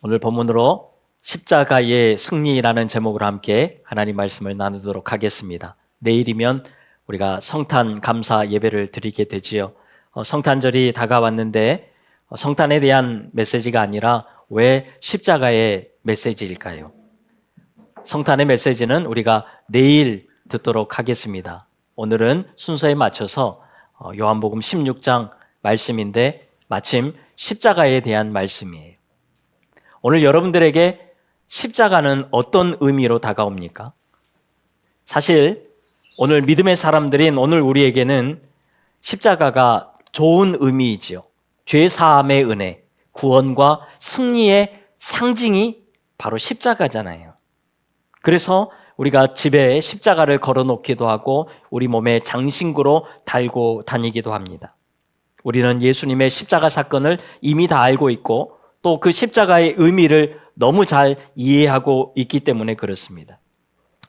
오늘 본문으로 십자가의 승리라는 제목으로 함께 하나님 말씀을 나누도록 하겠습니다. 내일이면 우리가 성탄 감사 예배를 드리게 되지요. 성탄절이 다가왔는데 성탄에 대한 메시지가 아니라 왜 십자가의 메시지일까요? 성탄의 메시지는 우리가 내일 듣도록 하겠습니다. 오늘은 순서에 맞춰서 요한복음 16장 말씀인데 마침 십자가에 대한 말씀이에요. 오늘 여러분들에게 십자가는 어떤 의미로 다가옵니까? 사실 오늘 믿음의 사람들인 오늘 우리에게는 십자가가 좋은 의미이지요. 죄 사함의 은혜, 구원과 승리의 상징이 바로 십자가잖아요. 그래서 우리가 집에 십자가를 걸어놓기도 하고 우리 몸에 장신구로 달고 다니기도 합니다. 우리는 예수님의 십자가 사건을 이미 다 알고 있고 또 그 십자가의 의미를 너무 잘 이해하고 있기 때문에 그렇습니다.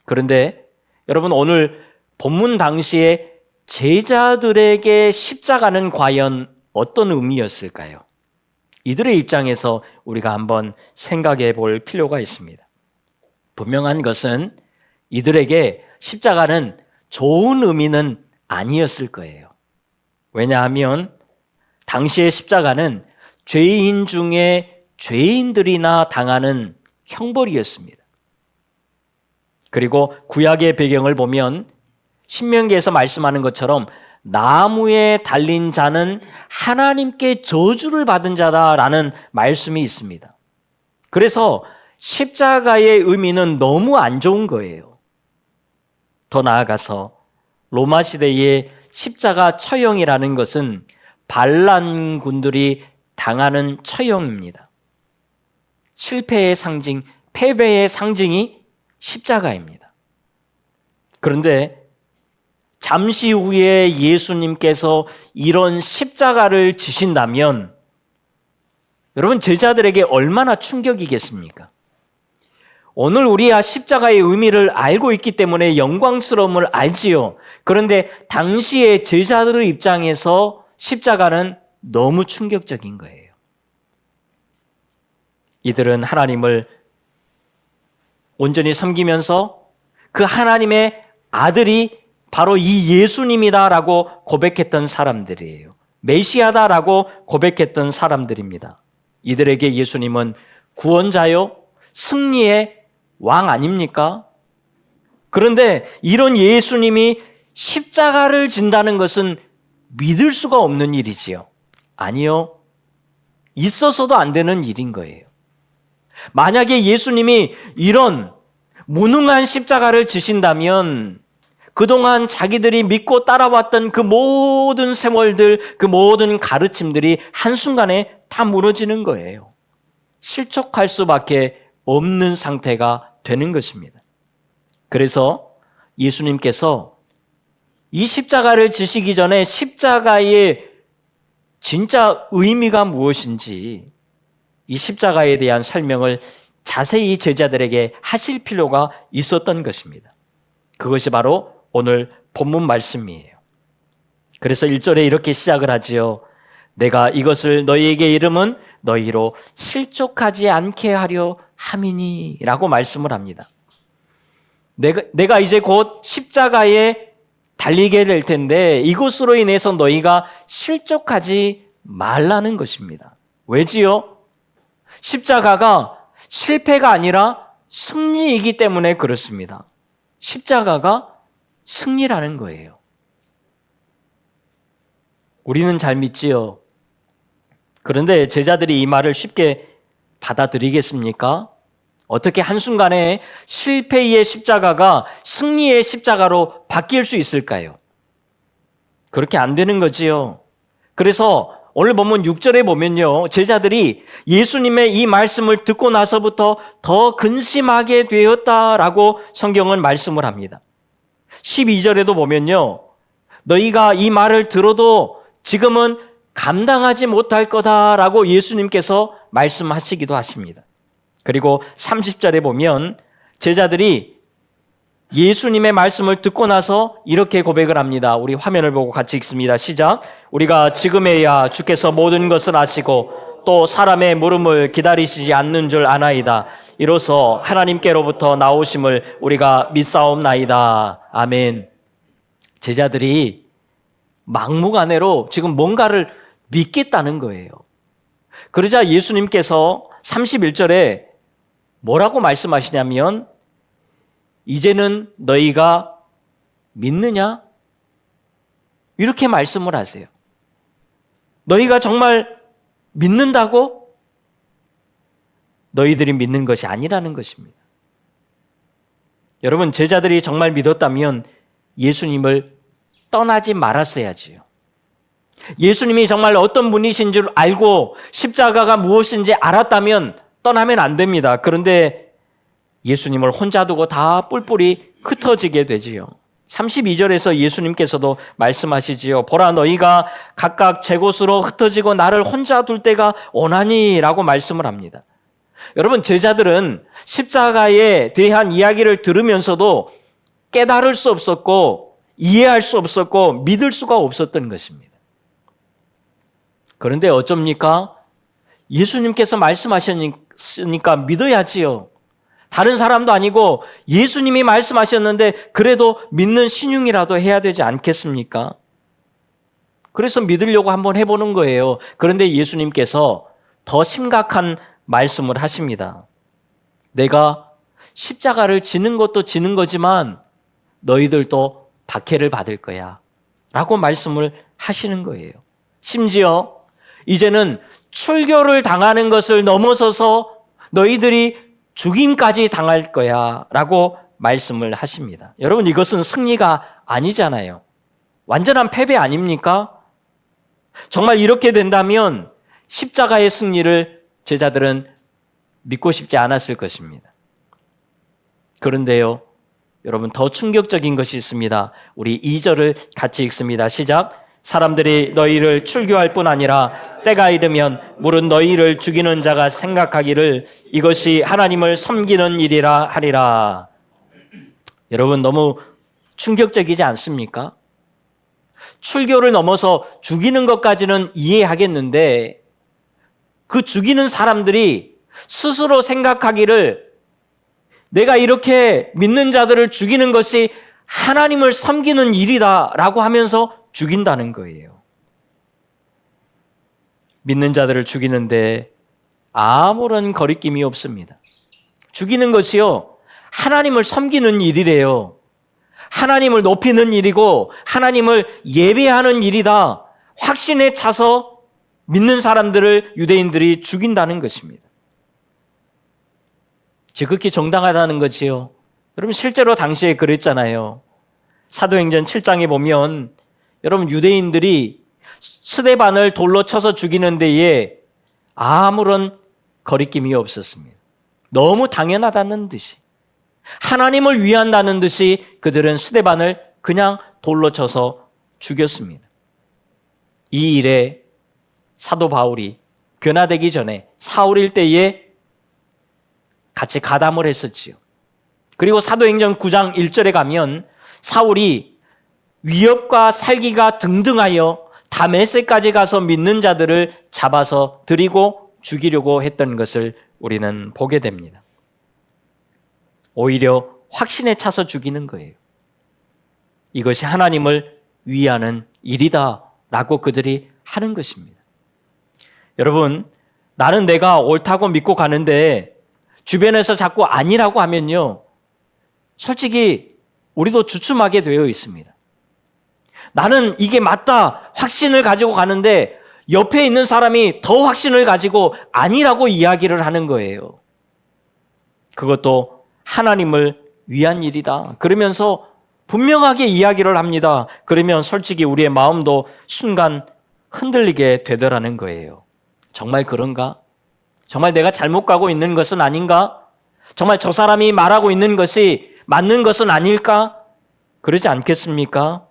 그런데 여러분, 오늘 본문 당시에 제자들에게 십자가는 과연 어떤 의미였을까요? 이들의 입장에서 우리가 한번 생각해 볼 필요가 있습니다. 분명한 것은 이들에게 십자가는 좋은 의미는 아니었을 거예요. 왜냐하면 당시의 십자가는 죄인 중에 죄인들이나 당하는 형벌이었습니다. 그리고 구약의 배경을 보면 신명기에서 말씀하는 것처럼 나무에 달린 자는 하나님께 저주를 받은 자다라는 말씀이 있습니다. 그래서 십자가의 의미는 너무 안 좋은 거예요. 더 나아가서 로마 시대의 십자가 처형이라는 것은 반란군들이 당하는 처형입니다. 실패의 상징, 패배의 상징이 십자가입니다. 그런데 잠시 후에 예수님께서 이런 십자가를 지신다면 여러분, 제자들에게 얼마나 충격이겠습니까? 오늘 우리야 십자가의 의미를 알고 있기 때문에 영광스러움을 알지요. 그런데 당시의 제자들의 입장에서 십자가는 너무 충격적인 거예요. 이들은 하나님을 온전히 섬기면서 그 하나님의 아들이 바로 이 예수님이다라고 고백했던 사람들이에요. 메시아다라고 고백했던 사람들입니다. 이들에게 예수님은 구원자요, 승리의 왕 아닙니까? 그런데 이런 예수님이 십자가를 진다는 것은 믿을 수가 없는 일이지요. 아니요. 있어서도 안 되는 일인 거예요. 만약에 예수님이 이런 무능한 십자가를 지신다면 그동안 자기들이 믿고 따라왔던 그 모든 생활들, 그 모든 가르침들이 한순간에 다 무너지는 거예요. 실족할 수밖에 없는 상태가 되는 것입니다. 그래서 예수님께서 이 십자가를 지시기 전에 십자가의 진짜 의미가 무엇인지 이 십자가에 대한 설명을 자세히 제자들에게 하실 필요가 있었던 것입니다. 그것이 바로 오늘 본문 말씀이에요. 그래서 1절에 이렇게 시작을 하지요. 내가 이것을 너희에게 이름은 너희로 실족하지 않게 하려 함이니 라고 말씀을 합니다. 내가 이제 곧 십자가에 달리게 될 텐데 이것으로 인해서 너희가 실족하지 말라는 것입니다. 왜지요? 십자가가 실패가 아니라 승리이기 때문에 그렇습니다. 십자가가 승리라는 거예요. 우리는 잘 믿지요. 그런데 제자들이 이 말을 쉽게 받아들이겠습니까? 어떻게 한순간에 실패의 십자가가 승리의 십자가로 바뀔 수 있을까요? 그렇게 안 되는 거지요. 그래서 오늘 보면 6절에 보면요, 제자들이 예수님의 이 말씀을 듣고 나서부터 더 근심하게 되었다라고 성경은 말씀을 합니다. 12절에도 보면요, 너희가 이 말을 들어도 지금은 감당하지 못할 거다라고 예수님께서 말씀하시기도 하십니다. 그리고 30절에 보면 제자들이 예수님의 말씀을 듣고 나서 이렇게 고백을 합니다. 우리 화면을 보고 같이 읽습니다. 시작. 우리가 지금에야 주께서 모든 것을 아시고 또 사람의 물음을 기다리시지 않는 줄 아나이다. 이로써 하나님께로부터 나오심을 우리가 믿사옵나이다. 아멘. 제자들이 막무가내로 지금 뭔가를 믿겠다는 거예요. 그러자 예수님께서 31절에 뭐라고 말씀하시냐면 이제는 너희가 믿느냐? 이렇게 말씀을 하세요. 너희가 정말 믿는다고? 너희들이 믿는 것이 아니라는 것입니다. 여러분, 제자들이 정말 믿었다면 예수님을 떠나지 말았어야지요. 예수님이 정말 어떤 분이신 줄 알고 십자가가 무엇인지 알았다면 떠나면 안 됩니다. 그런데 예수님을 혼자 두고 다 뿔뿔이 흩어지게 되지요. 32절에서 예수님께서도 말씀하시지요. 보라, 너희가 각각 제 곳으로 흩어지고 나를 혼자 둘 때가 오나니 라고 말씀을 합니다. 여러분, 제자들은 십자가에 대한 이야기를 들으면서도 깨달을 수 없었고 이해할 수 없었고 믿을 수가 없었던 것입니다. 그런데 어쩝니까? 예수님께서 말씀하셨으니까 믿어야지요. 다른 사람도 아니고 예수님이 말씀하셨는데 그래도 믿는 신용이라도 해야 되지 않겠습니까? 그래서 믿으려고 한번 해보는 거예요. 그런데 예수님께서 더 심각한 말씀을 하십니다. 내가 십자가를 지는 것도 지는 거지만 너희들도 박해를 받을 거야 라고 말씀을 하시는 거예요. 심지어 이제는 출교를 당하는 것을 넘어서서 너희들이 죽임까지 당할 거야 라고 말씀을 하십니다. 여러분, 이것은 승리가 아니잖아요. 완전한 패배 아닙니까? 정말 이렇게 된다면 십자가의 승리를 제자들은 믿고 싶지 않았을 것입니다. 그런데요, 여러분, 더 충격적인 것이 있습니다. 우리 2절을 같이 읽습니다. 시작. 사람들이 너희를 출교할 뿐 아니라 때가 이르면 물은 너희를 죽이는 자가 생각하기를 이것이 하나님을 섬기는 일이라 하리라. 여러분, 너무 충격적이지 않습니까? 출교를 넘어서 죽이는 것까지는 이해하겠는데 그 죽이는 사람들이 스스로 생각하기를 내가 이렇게 믿는 자들을 죽이는 것이 하나님을 섬기는 일이다라고 하면서 죽인다는 거예요. 믿는 자들을 죽이는데 아무런 거리낌이 없습니다. 죽이는 것이요, 하나님을 섬기는 일이래요. 하나님을 높이는 일이고 하나님을 예배하는 일이다. 확신에 차서 믿는 사람들을 유대인들이 죽인다는 것입니다. 지극히 정당하다는 거지요. 여러분, 실제로 당시에 그랬잖아요. 사도행전 7장에 보면 여러분, 유대인들이 스데반을 돌로 쳐서 죽이는 데에 아무런 거리낌이 없었습니다. 너무 당연하다는 듯이, 하나님을 위한다는 듯이 그들은 스데반을 그냥 돌로 쳐서 죽였습니다. 이 일에 사도 바울이 변화되기 전에 사울일 때에 같이 가담을 했었지요. 그리고 사도행전 9장 1절에 가면 사울이 위협과 살기가 등등하여 다메섹까지 가서 믿는 자들을 잡아서 들이고 죽이려고 했던 것을 우리는 보게 됩니다. 오히려 확신에 차서 죽이는 거예요. 이것이 하나님을 위하는 일이다라고 그들이 하는 것입니다. 여러분, 나는 내가 옳다고 믿고 가는데 주변에서 자꾸 아니라고 하면요, 솔직히 우리도 주춤하게 되어 있습니다. 나는 이게 맞다 확신을 가지고 가는데 옆에 있는 사람이 더 확신을 가지고 아니라고 이야기를 하는 거예요. 그것도 하나님을 위한 일이다 그러면서 분명하게 이야기를 합니다. 그러면 솔직히 우리의 마음도 순간 흔들리게 되더라는 거예요. 정말 그런가? 정말 내가 잘못 가고 있는 것은 아닌가? 정말 저 사람이 말하고 있는 것이 맞는 것은 아닐까? 그러지 않겠습니까?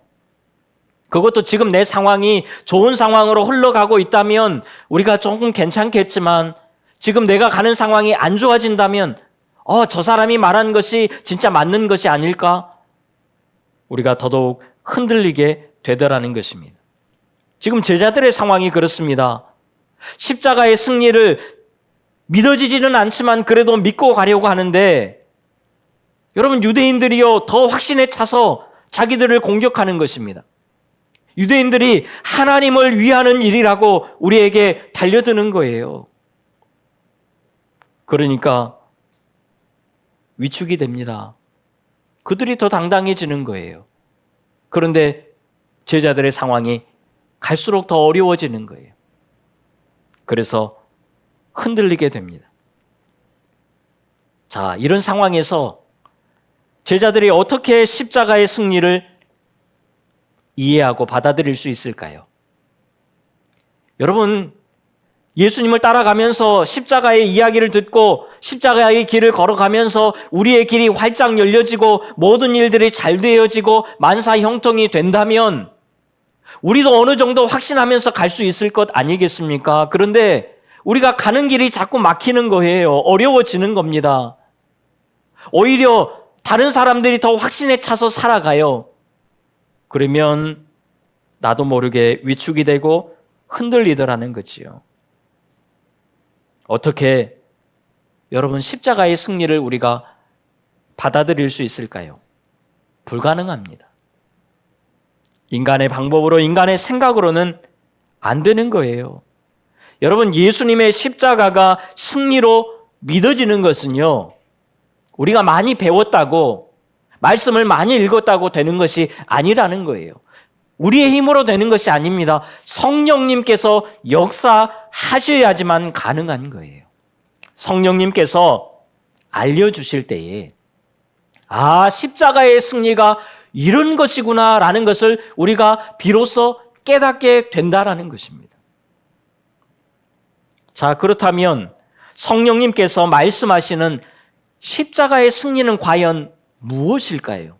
그것도 지금 내 상황이 좋은 상황으로 흘러가고 있다면 우리가 조금 괜찮겠지만 지금 내가 가는 상황이 안 좋아진다면 저 사람이 말한 것이 진짜 맞는 것이 아닐까? 우리가 더더욱 흔들리게 되더라는 것입니다. 지금 제자들의 상황이 그렇습니다. 십자가의 승리를 믿어지지는 않지만 그래도 믿고 가려고 하는데 여러분 유대인들이요 더 확신에 차서 자기들을 공격하는 것입니다. 유대인들이 하나님을 위하는 일이라고 우리에게 달려드는 거예요. 그러니까 위축이 됩니다. 그들이 더 당당해지는 거예요. 그런데 제자들의 상황이 갈수록 더 어려워지는 거예요. 그래서 흔들리게 됩니다. 자, 이런 상황에서 제자들이 어떻게 십자가의 승리를 이해하고 받아들일 수 있을까요? 여러분, 예수님을 따라가면서 십자가의 이야기를 듣고 십자가의 길을 걸어가면서 우리의 길이 활짝 열려지고 모든 일들이 잘 되어지고 만사 형통이 된다면 우리도 어느 정도 확신하면서 갈 수 있을 것 아니겠습니까? 그런데 우리가 가는 길이 자꾸 막히는 거예요. 어려워지는 겁니다. 오히려 다른 사람들이 더 확신에 차서 살아가요. 그러면 나도 모르게 위축이 되고 흔들리더라는 거지요. 어떻게 여러분 십자가의 승리를 우리가 받아들일 수 있을까요? 불가능합니다. 인간의 방법으로, 인간의 생각으로는 안 되는 거예요. 여러분, 예수님의 십자가가 승리로 믿어지는 것은요, 우리가 많이 배웠다고, 말씀을 많이 읽었다고 되는 것이 아니라는 거예요. 우리의 힘으로 되는 것이 아닙니다. 성령님께서 역사하셔야지만 가능한 거예요. 성령님께서 알려주실 때에 십자가의 승리가 이런 것이구나 라는 것을 우리가 비로소 깨닫게 된다라는 것입니다. 자, 그렇다면 성령님께서 말씀하시는 십자가의 승리는 과연 무엇일까요?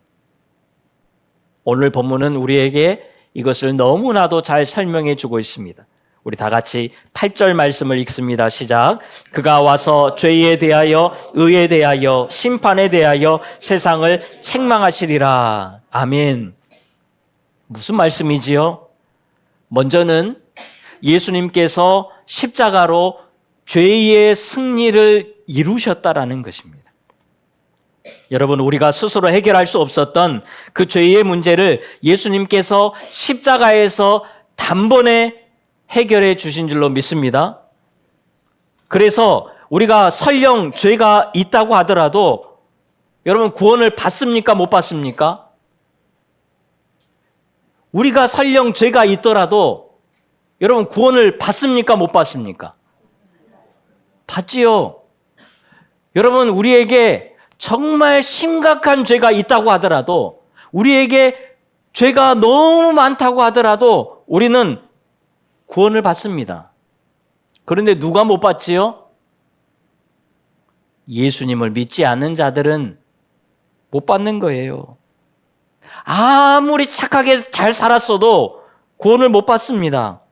오늘 본문은 우리에게 이것을 너무나도 잘 설명해 주고 있습니다. 우리 다 같이 8절 말씀을 읽습니다. 시작. 그가 와서 죄에 대하여, 의에 대하여, 심판에 대하여 세상을 책망하시리라. 아멘. 무슨 말씀이지요? 먼저는 예수님께서 십자가로 죄의 승리를 이루셨다라는 것입니다. 여러분, 우리가 스스로 해결할 수 없었던 그 죄의 문제를 예수님께서 십자가에서 단번에 해결해 주신 줄로 믿습니다. 그래서 우리가 설령 죄가 있다고 하더라도 여러분 구원을 받습니까? 못 받습니까? 우리가 설령 죄가 있더라도 여러분 구원을 받습니까? 못 받습니까? 받지요. 여러분, 우리에게 정말 심각한 죄가 있다고 하더라도, 우리에게 죄가 너무 많다고 하더라도 우리는 구원을 받습니다. 그런데 누가 못 받지요? 예수님을 믿지 않는 자들은 못 받는 거예요. 아무리 착하게 잘 살았어도 구원을 못 받습니다.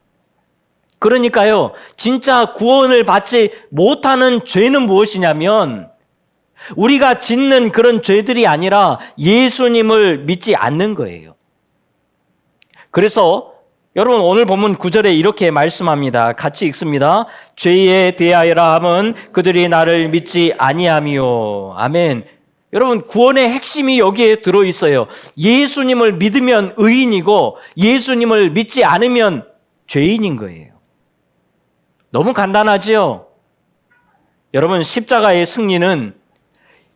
그러니까요, 진짜 구원을 받지 못하는 죄는 무엇이냐면 우리가 짓는 그런 죄들이 아니라 예수님을 믿지 않는 거예요. 그래서 여러분, 오늘 본문 9절에 이렇게 말씀합니다. 같이 읽습니다. 죄에 대하여라 함은 그들이 나를 믿지 아니하미요. 아멘. 여러분, 구원의 핵심이 여기에 들어있어요. 예수님을 믿으면 의인이고 예수님을 믿지 않으면 죄인인 거예요. 너무 간단하지요? 여러분, 십자가의 승리는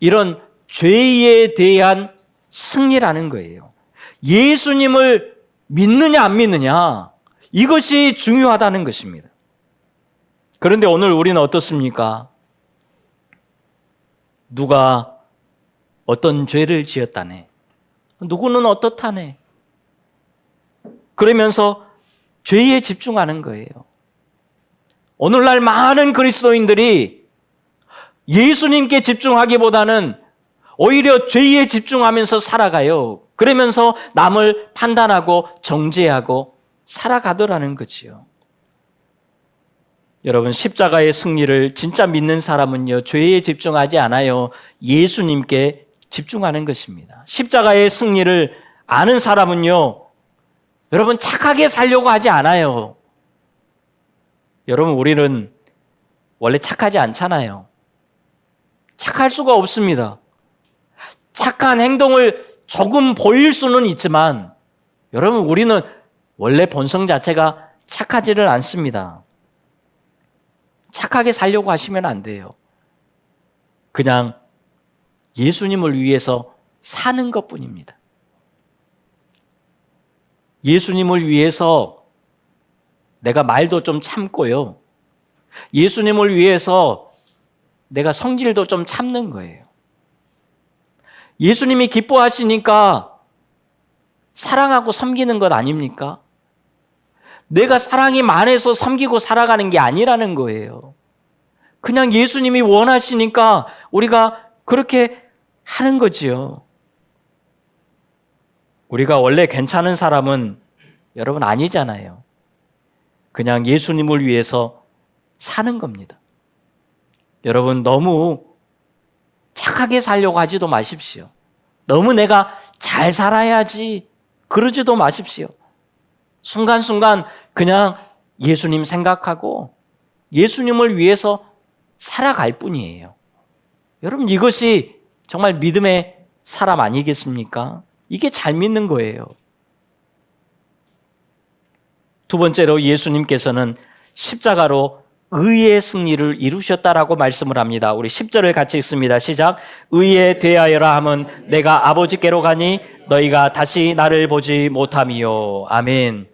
이런 죄에 대한 승리라는 거예요. 예수님을 믿느냐 안 믿느냐, 이것이 중요하다는 것입니다. 그런데 오늘 우리는 어떻습니까? 누가 어떤 죄를 지었다네, 누구는 어떻다네, 그러면서 죄에 집중하는 거예요. 오늘날 많은 그리스도인들이 예수님께 집중하기보다는 오히려 죄에 집중하면서 살아가요. 그러면서 남을 판단하고 정죄하고 살아가더라는 거지요. 여러분, 십자가의 승리를 진짜 믿는 사람은요, 죄에 집중하지 않아요. 예수님께 집중하는 것입니다. 십자가의 승리를 아는 사람은요, 여러분 착하게 살려고 하지 않아요. 여러분, 우리는 원래 착하지 않잖아요. 착할 수가 없습니다. 착한 행동을 조금 보일 수는 있지만 여러분, 우리는 원래 본성 자체가 착하지를 않습니다. 착하게 살려고 하시면 안 돼요. 그냥 예수님을 위해서 사는 것뿐입니다. 예수님을 위해서 내가 말도 좀 참고요. 예수님을 위해서 내가 성질도 좀 참는 거예요. 예수님이 기뻐하시니까 사랑하고 섬기는 것 아닙니까? 내가 사랑이 많아서 섬기고 살아가는 게 아니라는 거예요. 그냥 예수님이 원하시니까 우리가 그렇게 하는 거지요. 우리가 원래 괜찮은 사람은 여러분 아니잖아요. 그냥 예수님을 위해서 사는 겁니다. 여러분, 너무 착하게 살려고 하지도 마십시오. 너무 내가 잘 살아야지 그러지도 마십시오. 순간순간 그냥 예수님 생각하고 예수님을 위해서 살아갈 뿐이에요. 여러분, 이것이 정말 믿음의 사람 아니겠습니까? 이게 잘 믿는 거예요. 두 번째로 예수님께서는 십자가로 의의 승리를 이루셨다라고 말씀을 합니다. 우리 10절을 같이 읽습니다. 시작. 의에 대하여라 함은 내가 아버지께로 가니 너희가 다시 나를 보지 못함이요. 아멘.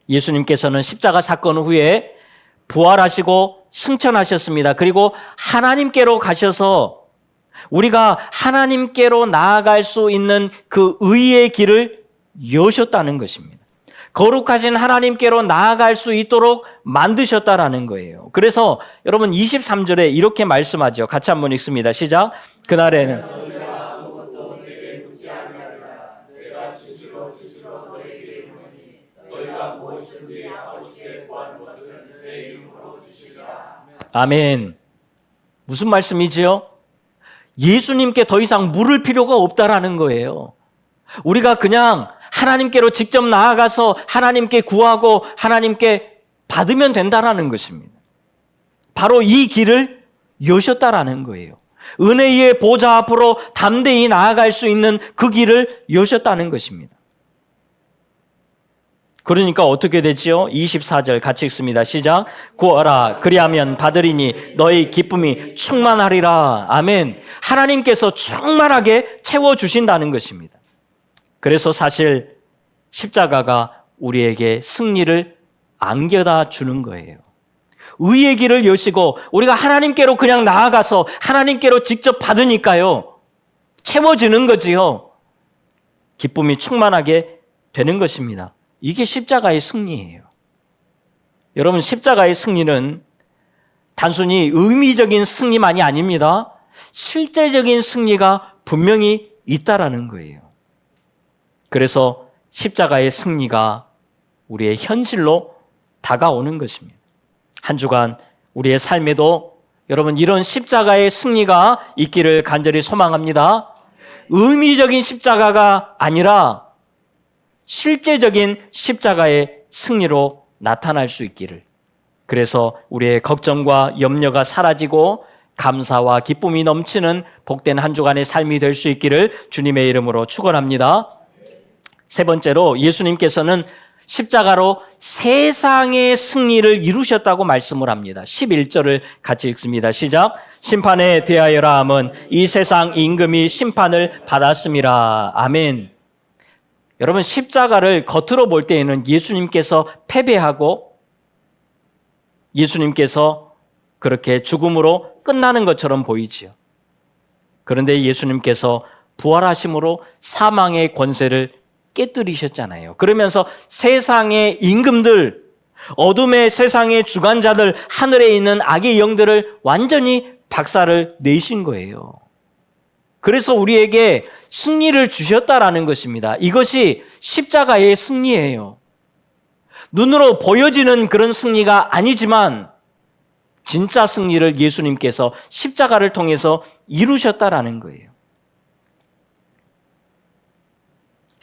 예수님께서는 십자가 사건 후에 부활하시고 승천하셨습니다. 그리고 하나님께로 가셔서 우리가 하나님께로 나아갈 수 있는 그 의의 길을 여셨다는 것입니다. 거룩하신 하나님께로 나아갈 수 있도록 만드셨다라는 거예요. 그래서 여러분 23절에 이렇게 말씀하죠. 같이 한번 읽습니다. 시작. 그날에는 아멘. 무슨 말씀이지요? 예수님께 더 이상 물을 필요가 없다라는 거예요. 우리가 그냥 하나님께로 직접 나아가서 하나님께 구하고 하나님께 받으면 된다라는 것입니다. 바로 이 길을 여셨다라는 거예요. 은혜의 보좌 앞으로 담대히 나아갈 수 있는 그 길을 여셨다는 것입니다. 그러니까 어떻게 되지요? 24절 같이 읽습니다. 시작. 구하라 그리하면 받으리니 너희 기쁨이 충만하리라. 아멘. 하나님께서 충만하게 채워주신다는 것입니다. 그래서 사실 십자가가 우리에게 승리를 안겨다 주는 거예요. 의의 길을 여시고 우리가 하나님께로 그냥 나아가서 하나님께로 직접 받으니까요. 채워지는 거지요. 기쁨이 충만하게 되는 것입니다. 이게 십자가의 승리예요. 여러분, 십자가의 승리는 단순히 의미적인 승리만이 아닙니다. 실제적인 승리가 분명히 있다라는 거예요. 그래서 십자가의 승리가 우리의 현실로 다가오는 것입니다. 한 주간 우리의 삶에도 여러분 이런 십자가의 승리가 있기를 간절히 소망합니다. 의미적인 십자가가 아니라 실제적인 십자가의 승리로 나타날 수 있기를. 그래서 우리의 걱정과 염려가 사라지고 감사와 기쁨이 넘치는 복된 한 주간의 삶이 될 수 있기를 주님의 이름으로 축원합니다. 세 번째로 예수님께서는 십자가로 세상의 승리를 이루셨다고 말씀을 합니다. 11절을 같이 읽습니다. 시작. 심판에 대하여라 함은 이 세상 임금이 심판을 받았음이라. 아멘. 여러분, 십자가를 겉으로 볼 때에는 예수님께서 패배하고 예수님께서 그렇게 죽음으로 끝나는 것처럼 보이지요. 그런데 예수님께서 부활하심으로 사망의 권세를 깨뜨리셨잖아요. 그러면서 세상의 임금들, 어둠의 세상의 주관자들, 하늘에 있는 악의 영들을 완전히 박살을 내신 거예요. 그래서 우리에게 승리를 주셨다라는 것입니다. 이것이 십자가의 승리예요. 눈으로 보여지는 그런 승리가 아니지만 진짜 승리를 예수님께서 십자가를 통해서 이루셨다라는 거예요.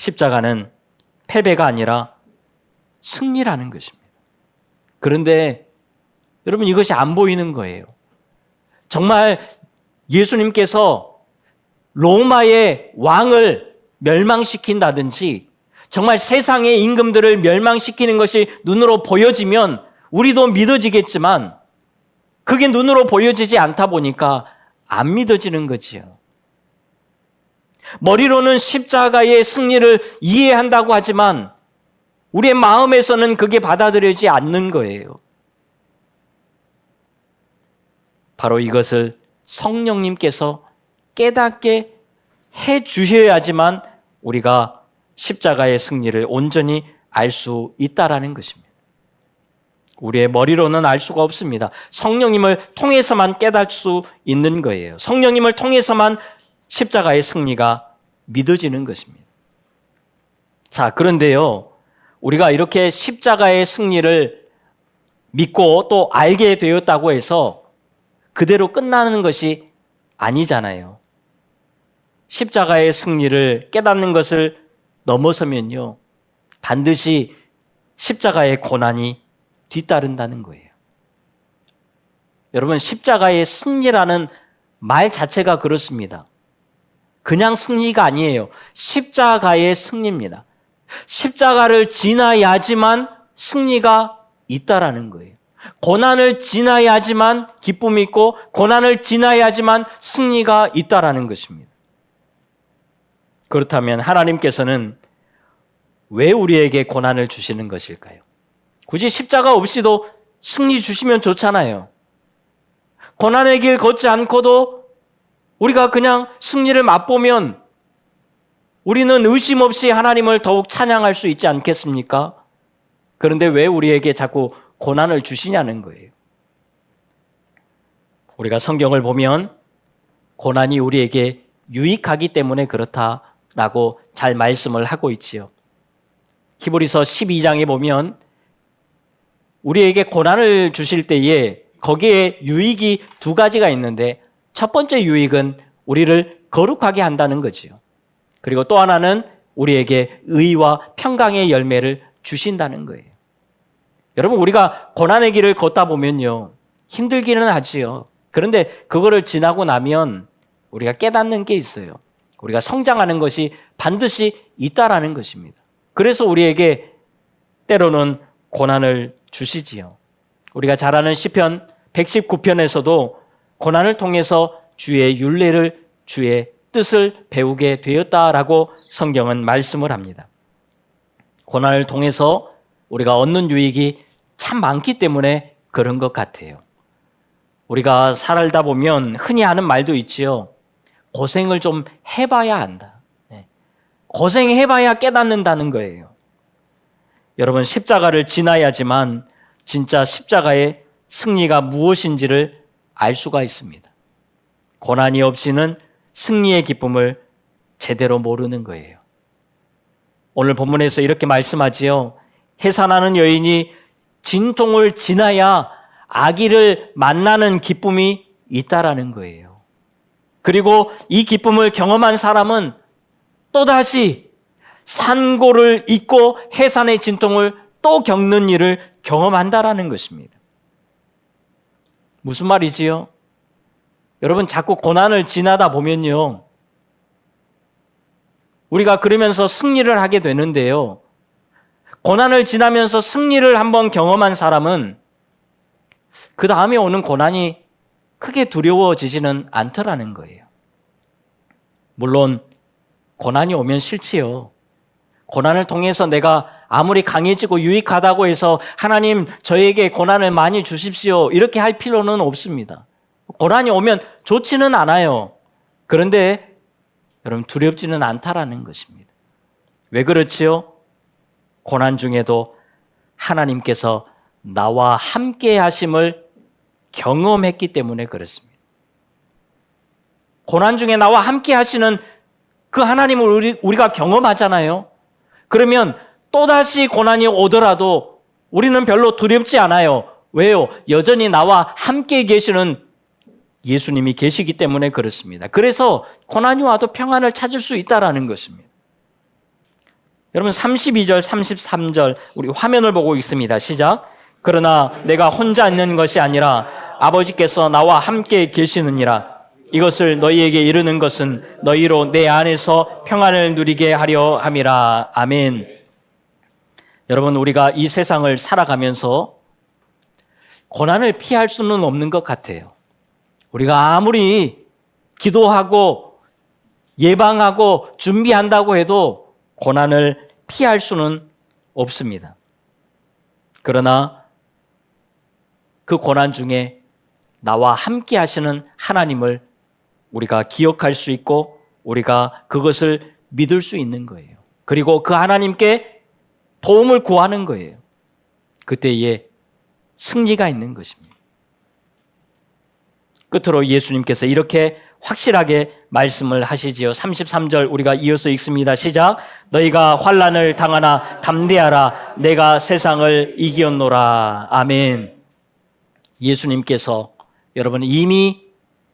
십자가는 패배가 아니라 승리라는 것입니다. 그런데 여러분, 이것이 안 보이는 거예요. 정말 예수님께서 로마의 왕을 멸망시킨다든지 정말 세상의 임금들을 멸망시키는 것이 눈으로 보여지면 우리도 믿어지겠지만 그게 눈으로 보여지지 않다 보니까 안 믿어지는 거지요. 머리로는 십자가의 승리를 이해한다고 하지만 우리의 마음에서는 그게 받아들여지지 않는 거예요. 바로 이것을 성령님께서 깨닫게 해 주셔야지만 우리가 십자가의 승리를 온전히 알 수 있다라는 것입니다. 우리의 머리로는 알 수가 없습니다. 성령님을 통해서만 깨달을 수 있는 거예요. 성령님을 통해서만 십자가의 승리가 믿어지는 것입니다. 자, 그런데요, 우리가 이렇게 십자가의 승리를 믿고 또 알게 되었다고 해서 그대로 끝나는 것이 아니잖아요. 십자가의 승리를 깨닫는 것을 넘어서면요, 반드시 십자가의 고난이 뒤따른다는 거예요. 여러분, 십자가의 승리라는 말 자체가 그렇습니다. 그냥 승리가 아니에요. 십자가의 승리입니다. 십자가를 지나야지만 승리가 있다라는 거예요. 고난을 지나야지만 기쁨이 있고 고난을 지나야지만 승리가 있다라는 것입니다. 그렇다면 하나님께서는 왜 우리에게 고난을 주시는 것일까요? 굳이 십자가 없이도 승리 주시면 좋잖아요. 고난의 길 걷지 않고도 우리가 그냥 승리를 맛보면 우리는 의심 없이 하나님을 더욱 찬양할 수 있지 않겠습니까? 그런데 왜 우리에게 자꾸 고난을 주시냐는 거예요. 우리가 성경을 보면 고난이 우리에게 유익하기 때문에 그렇다라고 잘 말씀을 하고 있지요. 히브리서 12장에 보면 우리에게 고난을 주실 때에 거기에 유익이 두 가지가 있는데 첫 번째 유익은 우리를 거룩하게 한다는 거지요. 그리고 또 하나는 우리에게 의와 평강의 열매를 주신다는 거예요. 여러분, 우리가 고난의 길을 걷다 보면요, 힘들기는 하지요. 그런데 그거를 지나고 나면 우리가 깨닫는 게 있어요. 우리가 성장하는 것이 반드시 있다라는 것입니다. 그래서 우리에게 때로는 고난을 주시지요. 우리가 잘 아는 시편 119편에서도 고난을 통해서 주의 율례를, 주의 뜻을 배우게 되었다라고 성경은 말씀을 합니다. 고난을 통해서 우리가 얻는 유익이 참 많기 때문에 그런 것 같아요. 우리가 살다 보면 흔히 하는 말도 있지요. 고생을 좀 해봐야 한다. 고생해봐야 깨닫는다는 거예요. 여러분, 십자가를 지나야지만 진짜 십자가의 승리가 무엇인지를 알 수가 있습니다. 고난이 없이는 승리의 기쁨을 제대로 모르는 거예요. 오늘 본문에서 이렇게 말씀하지요. 해산하는 여인이 진통을 지나야 아기를 만나는 기쁨이 있다라는 거예요. 그리고 이 기쁨을 경험한 사람은 또다시 산고를 잊고 해산의 진통을 또 겪는 일을 경험한다라는 것입니다. 무슨 말이지요? 여러분, 자꾸 고난을 지나다 보면요, 우리가 그러면서 승리를 하게 되는데요, 고난을 지나면서 승리를 한번 경험한 사람은 그 다음에 오는 고난이 크게 두려워지지는 않더라는 거예요. 물론 고난이 오면 싫지요. 고난을 통해서 내가 아무리 강해지고 유익하다고 해서 하나님 저에게 고난을 많이 주십시오 이렇게 할 필요는 없습니다. 고난이 오면 좋지는 않아요. 그런데 여러분, 두렵지는 않다라는 것입니다. 왜 그렇지요? 고난 중에도 하나님께서 나와 함께 하심을 경험했기 때문에 그렇습니다. 고난 중에 나와 함께 하시는 그 하나님을 우리가 경험하잖아요. 그러면 또다시 고난이 오더라도 우리는 별로 두렵지 않아요. 왜요? 여전히 나와 함께 계시는 예수님이 계시기 때문에 그렇습니다. 그래서 고난이 와도 평안을 찾을 수 있다라는 것입니다. 여러분, 32절, 33절 우리 화면을 보고 있습니다. 시작. 그러나 내가 혼자 있는 것이 아니라 아버지께서 나와 함께 계시느니라. 이것을 너희에게 이르는 것은 너희로 내 안에서 평안을 누리게 하려 함이라. 아멘. 여러분, 우리가 이 세상을 살아가면서 고난을 피할 수는 없는 것 같아요. 우리가 아무리 기도하고 예방하고 준비한다고 해도 고난을 피할 수는 없습니다. 그러나 그 고난 중에 나와 함께 하시는 하나님을 우리가 기억할 수 있고 우리가 그것을 믿을 수 있는 거예요. 그리고 그 하나님께 도움을 구하는 거예요. 그때에 승리가 있는 것입니다. 끝으로 예수님께서 이렇게 확실하게 말씀을 하시지요. 33절 우리가 이어서 읽습니다. 시작. 너희가 환난을 당하나 담대하라. 내가 세상을 이겼노라. 아멘. 예수님께서 여러분 이미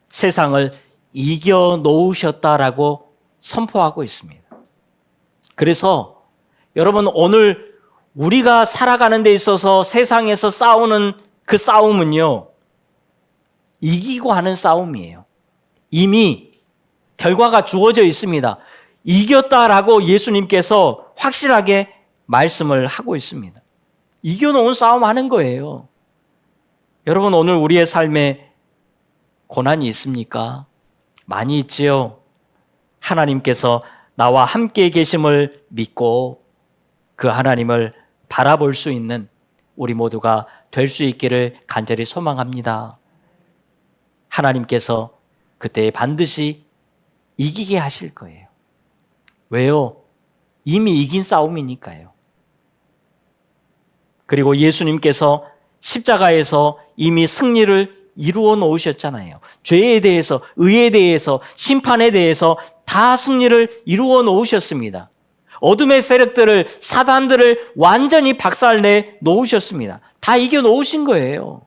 세상을 이겨놓으셨다라고 선포하고 있습니다. 그래서 여러분 오늘 우리가 살아가는 데 있어서 세상에서 싸우는 그 싸움은요, 이기고 하는 싸움이에요. 이미 결과가 주어져 있습니다. 이겼다라고 예수님께서 확실하게 말씀을 하고 있습니다. 이겨놓은 싸움 하는 거예요. 여러분 오늘 우리의 삶에 고난이 있습니까? 많이 있지요. 하나님께서 나와 함께 계심을 믿고 그 하나님을 바라볼 수 있는 우리 모두가 될 수 있기를 간절히 소망합니다. 하나님께서 그때 반드시 이기게 하실 거예요. 왜요? 이미 이긴 싸움이니까요. 그리고 예수님께서 십자가에서 이미 승리를 이루어 놓으셨잖아요. 죄에 대해서, 의에 대해서, 심판에 대해서 다 승리를 이루어 놓으셨습니다. 어둠의 세력들을, 사단들을 완전히 박살내 놓으셨습니다. 다 이겨 놓으신 거예요.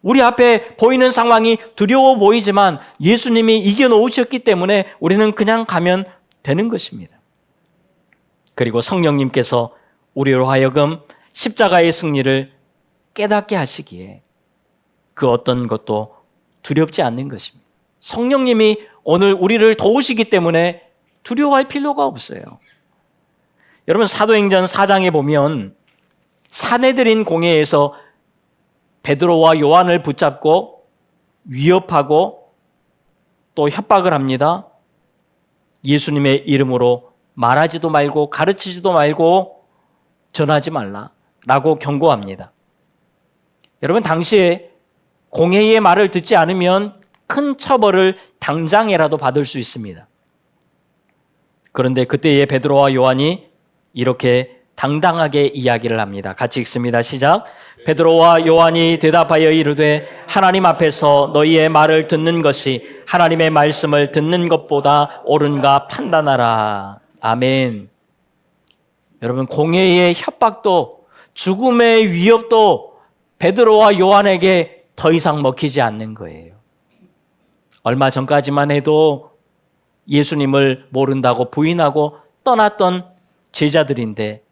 우리 앞에 보이는 상황이 두려워 보이지만 예수님이 이겨 놓으셨기 때문에 우리는 그냥 가면 되는 것입니다. 그리고 성령님께서 우리로 하여금 십자가의 승리를 깨닫게 하시기에 그 어떤 것도 두렵지 않는 것입니다. 성령님이 오늘 우리를 도우시기 때문에 두려워할 필요가 없어요. 여러분 사도행전 4장에 보면 사내들인 공회에서 베드로와 요한을 붙잡고 위협하고 또 협박을 합니다. 예수님의 이름으로 말하지도 말고 가르치지도 말고 전하지 말라라고 경고합니다. 여러분 당시에 공회의 말을 듣지 않으면 큰 처벌을 당장에라도 받을 수 있습니다. 그런데 그때의 베드로와 요한이 이렇게 당당하게 이야기를 합니다. 같이 읽습니다. 시작. 베드로와 요한이 대답하여 이르되 하나님 앞에서 너희의 말을 듣는 것이 하나님의 말씀을 듣는 것보다 옳은가 판단하라. 아멘. 여러분 공회의 협박도 죽음의 위협도 베드로와 요한에게 더 이상 먹히지 않는 거예요. 얼마 전까지만 해도 예수님을 모른다고 부인하고 떠났던 제자들인데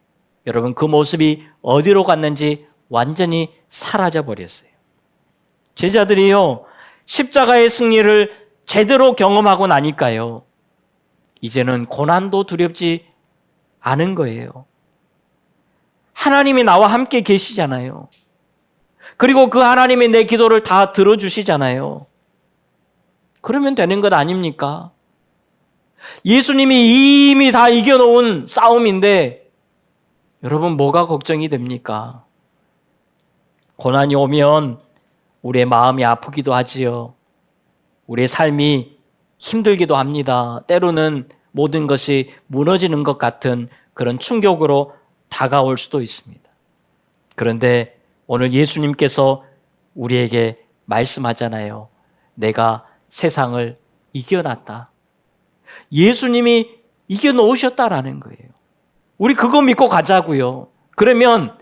여러분 그 모습이 어디로 갔는지 완전히 사라져 버렸어요. 제자들이요 십자가의 승리를 제대로 경험하고 나니까요 이제는 고난도 두렵지 않은 거예요. 하나님이 나와 함께 계시잖아요. 그리고 그 하나님이 내 기도를 다 들어주시잖아요. 그러면 되는 것 아닙니까? 예수님이 이미 다 이겨놓은 싸움인데 여러분 뭐가 걱정이 됩니까? 고난이 오면 우리의 마음이 아프기도 하지요. 우리의 삶이 힘들기도 합니다. 때로는 모든 것이 무너지는 것 같은 그런 충격으로 다가올 수도 있습니다. 그런데 오늘 예수님께서 우리에게 말씀하잖아요. 내가 세상을 이겨놨다. 예수님이 이겨놓으셨다라는 거예요. 우리 그거 믿고 가자고요. 그러면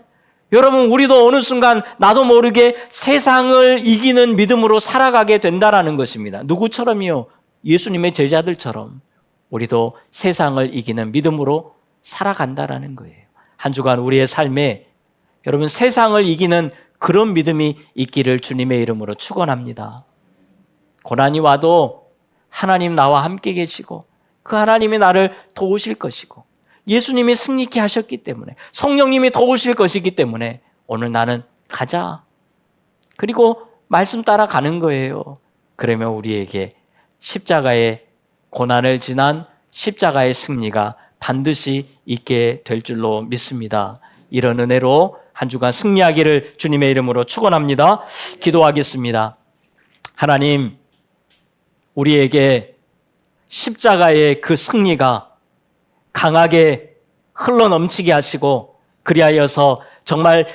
여러분 우리도 어느 순간 나도 모르게 세상을 이기는 믿음으로 살아가게 된다라는 것입니다. 누구처럼요? 예수님의 제자들처럼 우리도 세상을 이기는 믿음으로 살아간다라는 거예요. 한 주간 우리의 삶에 여러분, 세상을 이기는 그런 믿음이 있기를 주님의 이름으로 축원합니다. 고난이 와도 하나님 나와 함께 계시고 그 하나님이 나를 도우실 것이고 예수님이 승리케 하셨기 때문에 성령님이 도우실 것이기 때문에 오늘 나는 가자. 그리고 말씀 따라가는 거예요. 그러면 우리에게 십자가의 고난을 지난 십자가의 승리가 반드시 있게 될 줄로 믿습니다. 이런 은혜로 한 주간 승리하기를 주님의 이름으로 축원합니다. 기도하겠습니다. 하나님, 우리에게 십자가의 그 승리가 강하게 흘러넘치게 하시고 그리하여서 정말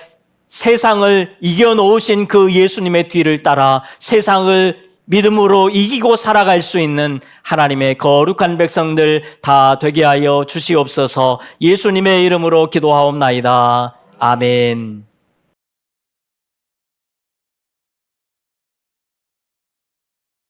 세상을 이겨놓으신 그 예수님의 뒤를 따라 세상을 믿음으로 이기고 살아갈 수 있는 하나님의 거룩한 백성들 다 되게 하여 주시옵소서. 예수님의 이름으로 기도하옵나이다. 아멘.